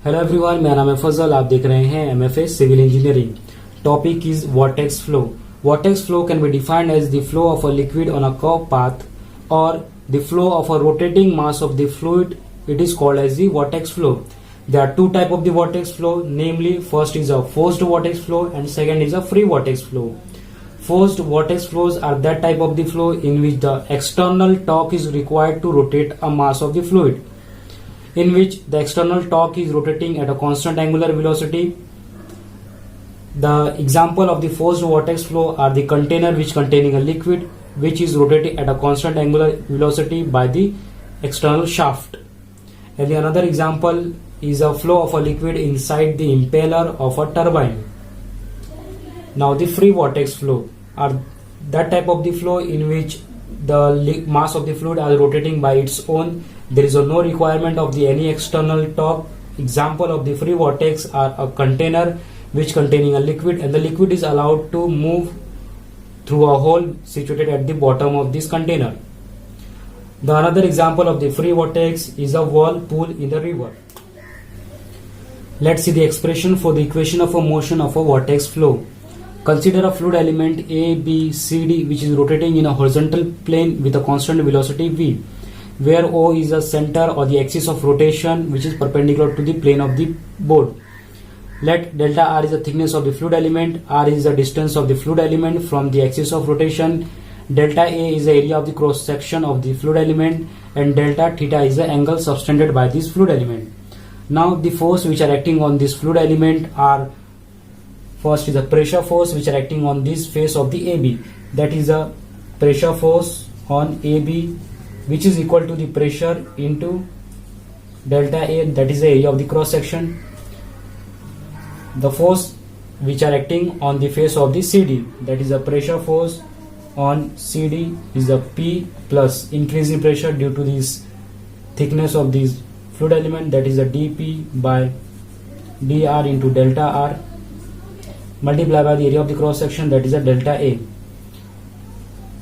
Hello everyone, मेरा नाम है फजल। आप देख रहे हैं MFA civil engineering. Topic is vortex flow. Vortex flow can be defined as the flow of a liquid on a curved path or the flow of a rotating mass of the fluid. It is called as the vortex flow. There are two types of the vortex flow, namely first is a forced vortex flow and second is a free vortex flow. Forced vortex flows are that type of the flow in which the external torque is required to rotate a mass of the fluid, in which the external torque is rotating at a constant angular velocity. The example of the forced vortex flow are the container which containing a liquid which is rotating at a constant angular velocity by the external shaft. And the another example is a flow of a liquid inside the impeller of a turbine. Now the free vortex flow are that type of the flow in which the mass of the fluid are rotating by its own. There is no requirement of the any external torque. Example of the free vortex are a container which containing a liquid and the liquid is allowed to move through a hole situated at the bottom of this container. The another example of the free vortex is a whirlpool in the river. Let's see the expression for the equation of a motion of a vortex flow. Consider a fluid element A, B, C, D which is rotating in a horizontal plane with a constant velocity v, where O is the center or the axis of rotation which is perpendicular to the plane of the board. Let delta r is the thickness of the fluid element, r is the distance of the fluid element from the axis of rotation, delta A is the area of the cross section of the fluid element, and delta theta is the angle subtended by this fluid element. Now the force which are acting on this fluid element are, first is the pressure force which are acting on this face of the AB, that is a pressure force on AB which is equal to the pressure into delta A, that is the area of the cross section. The force which are acting on the face of the CD, that is the pressure force on CD, is the P plus increase in pressure due to this thickness of this fluid element, that is the dP by dr into delta R multiplied by the area of the cross section, that is a delta A.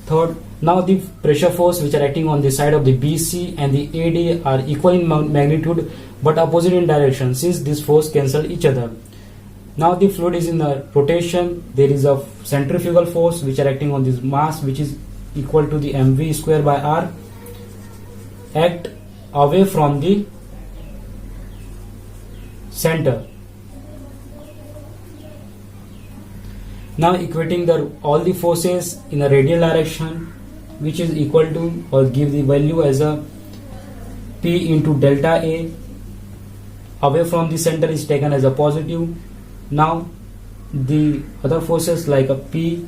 Third, now the pressure force which are acting on the side of the BC and the AD are equal in magnitude but opposite in direction, since this force cancel each other. Now the fluid is in the rotation. There is a centrifugal force which are acting on this mass which is equal to the mv square by r, act away from the center. Now equating all the forces in a radial direction which is equal to or give the value as a P into delta A, away from the center is taken as a positive. Now the other forces like a P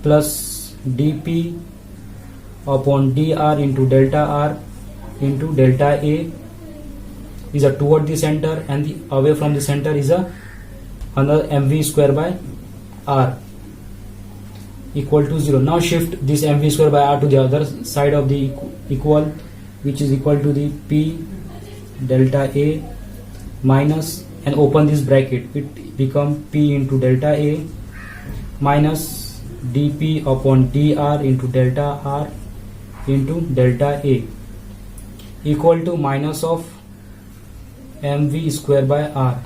plus dP upon dr into delta R into delta A is a toward the center, and the away from the center is a another mv square by r equal to 0. Now shift this mv square by r to the other side of the equal, which is equal to the P delta A minus, and open this bracket, it become P into delta A minus dP upon dr into delta R into delta A equal to minus of mv square by r.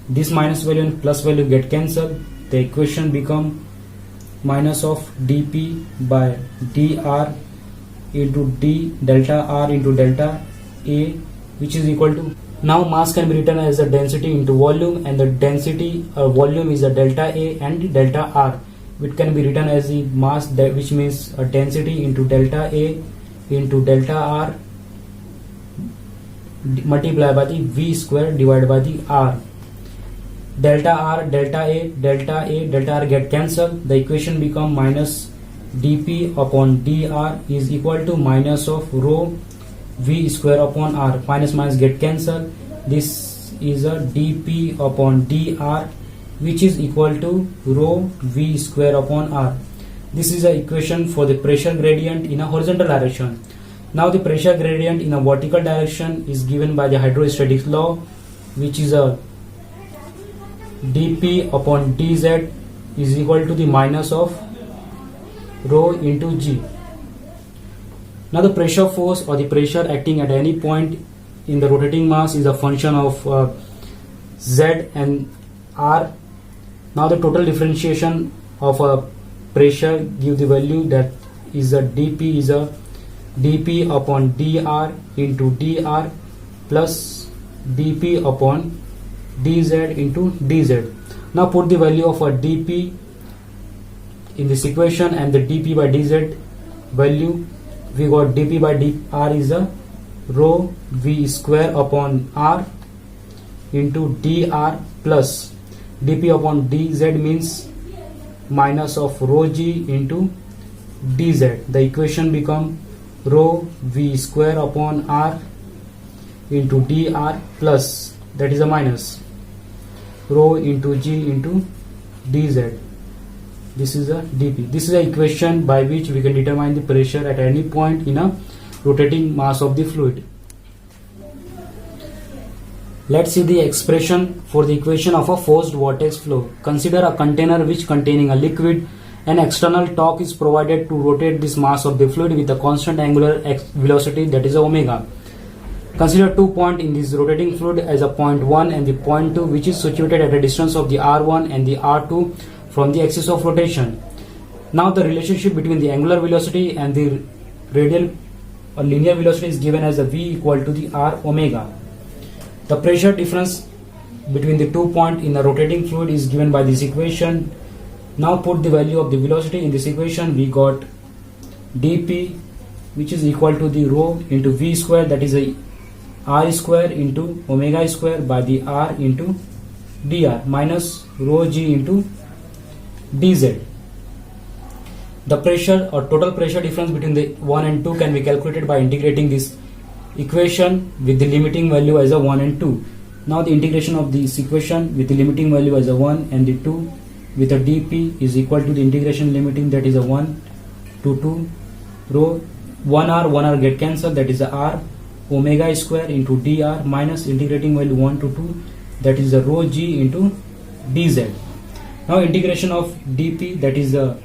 This minus value and plus value get cancelled. The equation become minus of dP by dr into d delta r into delta A, which is equal to, now mass can be written as the density into volume, and the density or volume is a delta A and delta R. It can be written as the mass, that which means a density into delta A into delta R multiplied by the V square divided by the R. Delta R, delta A, delta R get cancelled. The equation become minus dP upon dr is equal to minus of rho V square upon R. Minus minus get cancelled. This is a dP upon dr which is equal to rho V square upon R. This is the equation for the pressure gradient in a horizontal direction. Now the pressure gradient in a vertical direction is given by the hydrostatics law, which is a dP upon dz is equal to the minus of rho into g. Now the pressure force or the pressure acting at any point in the rotating mass is a function of Z and R. Now the total differentiation of a pressure give the value that is a dP is a dP upon dr into dr plus dP upon dz into dz. Now put the value of a dP in this equation and the dP by dz value. We got dP by dr is a rho v square upon r into dr plus dP upon dz means minus of rho g into dz. The equation become rho v square upon r into dr plus, that is a minus, rho into g into dz. This is a dP. This is the equation by which we can determine the pressure at any point in a rotating mass of the fluid. Let's see the expression for the equation of a forced vortex flow. Consider a container which containing a liquid. An external torque is provided to rotate this mass of the fluid with a constant angular velocity, that is omega. Consider 2 points in this rotating fluid as a point 1 and the point 2, which is situated at a distance of the r1 and the r2 from the axis of rotation. Now the relationship between the angular velocity and the radial or linear velocity is given as a v equal to the r omega. The pressure difference between the 2 points in the rotating fluid is given by this equation. Now put the value of the velocity in this equation. We got dP, which is equal to the rho into v square, that is a r square into omega square by the r into dr minus rho g into dz. The pressure or total pressure difference between the 1 and 2 can be calculated by integrating this equation with the limiting value as a 1 and 2. Now the integration of this equation with the limiting value as a 1 and the 2 with a dP is equal to the integration limiting, that is a 1 to 2 rho 1r get cancelled, that is a r omega square into dr minus integrating value 1 to 2, that is a rho g into dz. Now integration of dP, that is a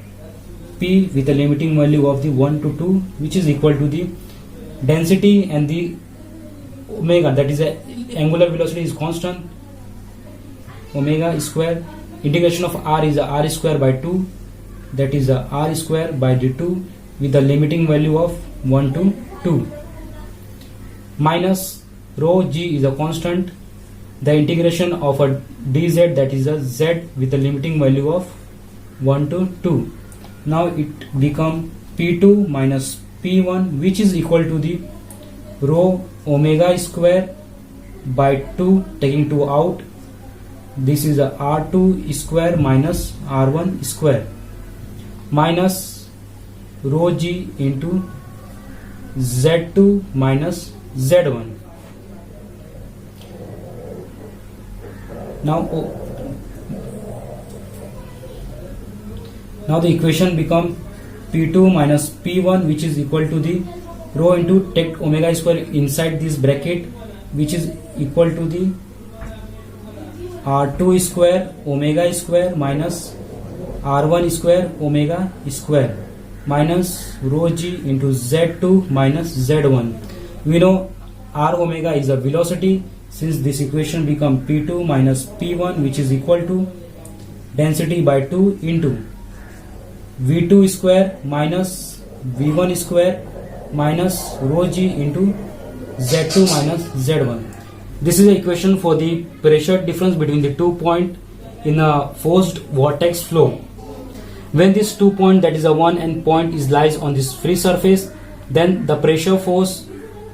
p with a limiting value of the 1 to 2, which is equal to the density and the omega, that is a angular velocity is constant omega square. Integration of r is a r square by 2, that is a r square by the 2 with the limiting value of 1 to 2 minus rho g is a constant. The integration of a dz, that is a z with the limiting value of 1 to 2. Now it become p2 minus p1, which is equal to the rho omega square by 2, taking 2 out. This is a r2 square minus r1 square minus rho g into z2 minus z1. Now the equation become p2 minus p1, which is equal to the rho into, take omega square inside this bracket, which is equal to the r2 square omega square minus r1 square omega square minus rho g into z2 minus z1. We know r omega is a velocity. Since this equation become p2 minus p1, which is equal to density by 2 into v2 square minus v1 square minus rho g into z2 minus z1. This is the equation for the pressure difference between the 2 points in a forced vortex flow. When this 2 point, that is a 1 and point, is lies on this free surface, then the pressure force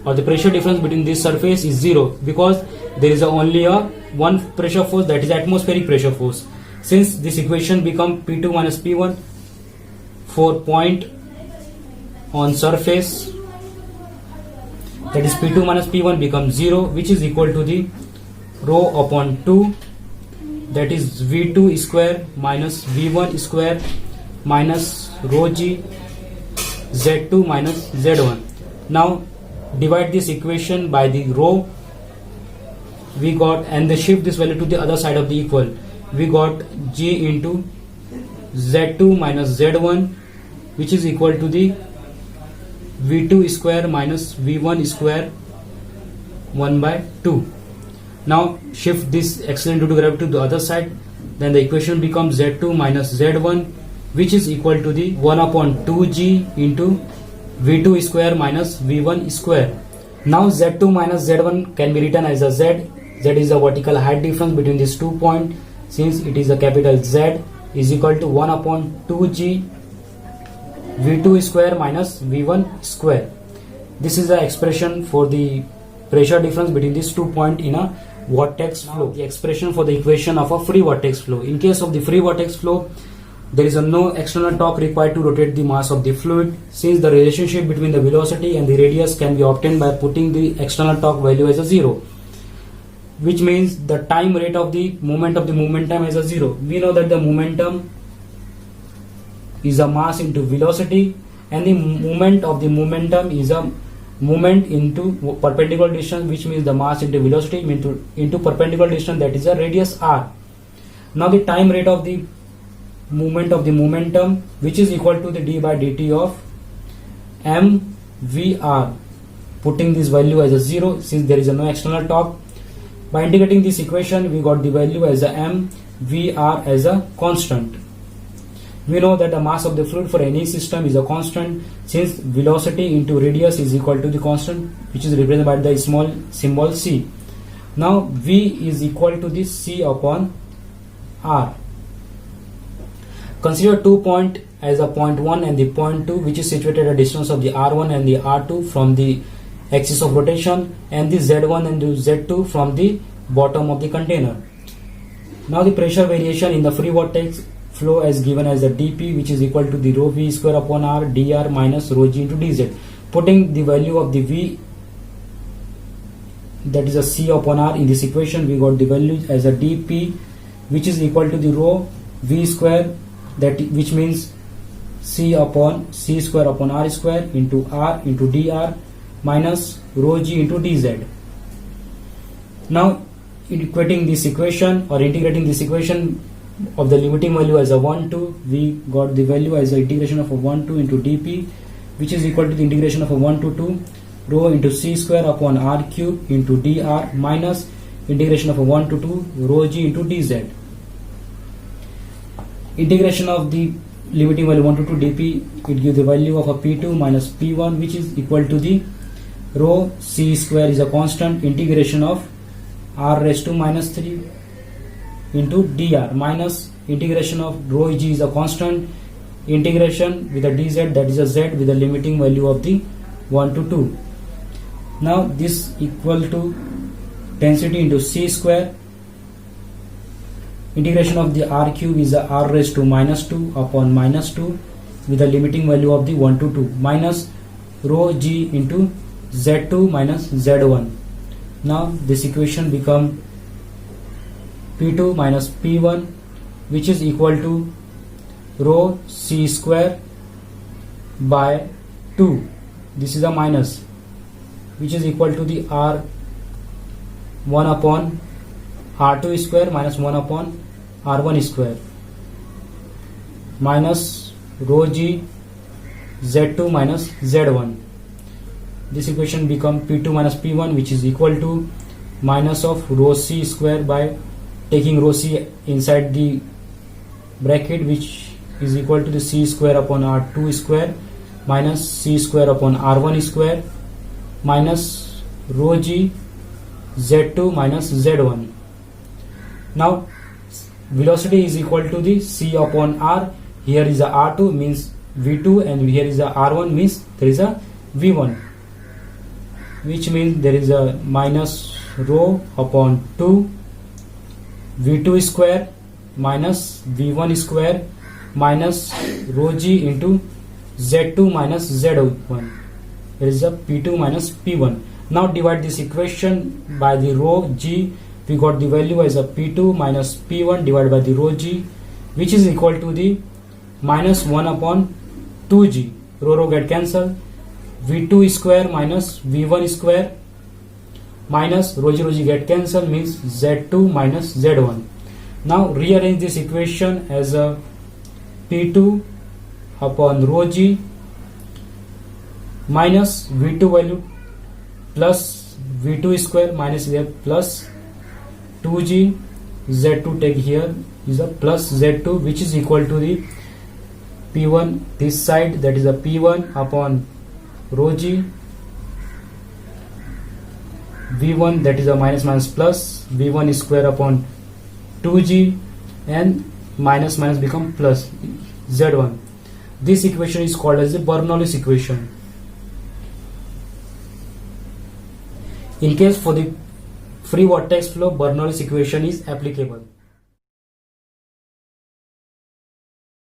or the pressure difference between this surface is 0, because there is only a one pressure force, that is atmospheric pressure force. Since this equation become p2 minus p1 for point on surface, that is p2 minus p1 becomes 0, which is equal to the rho upon 2, that is v2 square minus v1 square minus rho g z2 minus z1. Now divide this equation by the rho we got, and then shift this value to the other side of the equal. We got g into z2 minus z1, which is equal to the v2 square minus v1 square 1 by 2. Now shift this accelerated gravity to the other side, then the equation becomes Z2 minus Z1, which is equal to the 1 upon 2g into V2 square minus V1 square. Now Z2 minus Z1 can be written as a Z. Z is the vertical height difference between these 2 points. Since it is a capital Z, is equal to 1 upon 2g V2 square minus V1 square. This is the expression for the pressure difference between these 2 points in a vortex flow. The expression for the equation of a free vortex flow. In case of the free vortex flow, there is no external torque required to rotate the mass of the fluid, since the relationship between the velocity and the radius can be obtained by putting the external torque value as a 0, which means the time rate of the movement of the momentum as a 0. We know that the momentum is a mass into velocity, and the moment of the momentum is a movement into perpendicular distance, which means the mass into velocity into perpendicular distance, that is a radius r. Now the time rate of the movement of the momentum, which is equal to the d by dt of mvr, putting this value as a 0 since there is no external torque. By integrating this equation, we got the value as a mvr as a constant. We know that the mass of the fluid for any system is a constant, since velocity into radius is equal to the constant, which is represented by the small symbol c. Now v is equal to this c upon r. Consider 2 points as a point 1 and the point 2, which is situated at a distance of the r1 and the r2 from the axis of rotation, and the z1 and the z2 from the bottom of the container. Now the pressure variation in the free vortex flow is given as a dp, which is equal to the rho v square upon r dr minus rho g into dz. Putting the value of the v, that is a c upon r, in this equation, we got the value as a dp, which is equal to the rho v square, that which means c upon c square upon r square into r into dr minus rho g into dz. Now equating this equation or integrating this equation of the limiting value as a 1 2, we got the value as the integration of a 1 2 into dp, which is equal to the integration of a 1 to 2 rho into c square upon r cube into dr minus integration of a 1 to 2 rho g into dz. Integration of the limiting value 1 to 2 dp, it gives the value of a p2 minus p1, which is equal to the rho c square is a constant, integration of r raised to minus 3 into dr minus integration of rho g is a constant, integration with a dz, that is a z with a limiting value of the 1 to 2. Now this equal to density into c square, integration of the r cube is a r raised to minus 2 upon minus 2 with a limiting value of the 1 to 2 minus rho g into z2 minus z1. Now this equation become p2 minus p1, which is equal to rho c square by 2, this is a minus, which is equal to the r 1 upon r2 square minus 1 upon r1 square minus rho g z2 minus z1. This equation become p2 minus p1, which is equal to minus of rho c square by taking rho c inside the bracket, which is equal to the c square upon r2 square minus c square upon r1 square minus rho g z2 minus z1. Now velocity is equal to the c upon r. Here is a r2 means v2, and here is a r1 means there is a v1, which means there is a minus rho upon 2 v2 square minus v1 square minus rho g into z2 minus z1. There is a p2 minus p1. Now divide this equation by the rho g. We got the value as a p2 minus p1 divided by the rho g, which is equal to the minus 1 upon 2g. Rho get cancelled. v2 square minus v1 square minus rho g get cancelled, means z2 minus z1. Now rearrange this equation as a p2 upon rho g minus v2 value plus v2 square minus here plus 2g z2 take here is a plus z2, which is equal to the p1 this side, that is a p1 upon rho g, v1 that is a minus minus plus v1 square upon 2g, and minus minus become plus z1. This equation is called as the Bernoulli's equation. In case for the free vortex flow, Bernoulli's equation is applicable.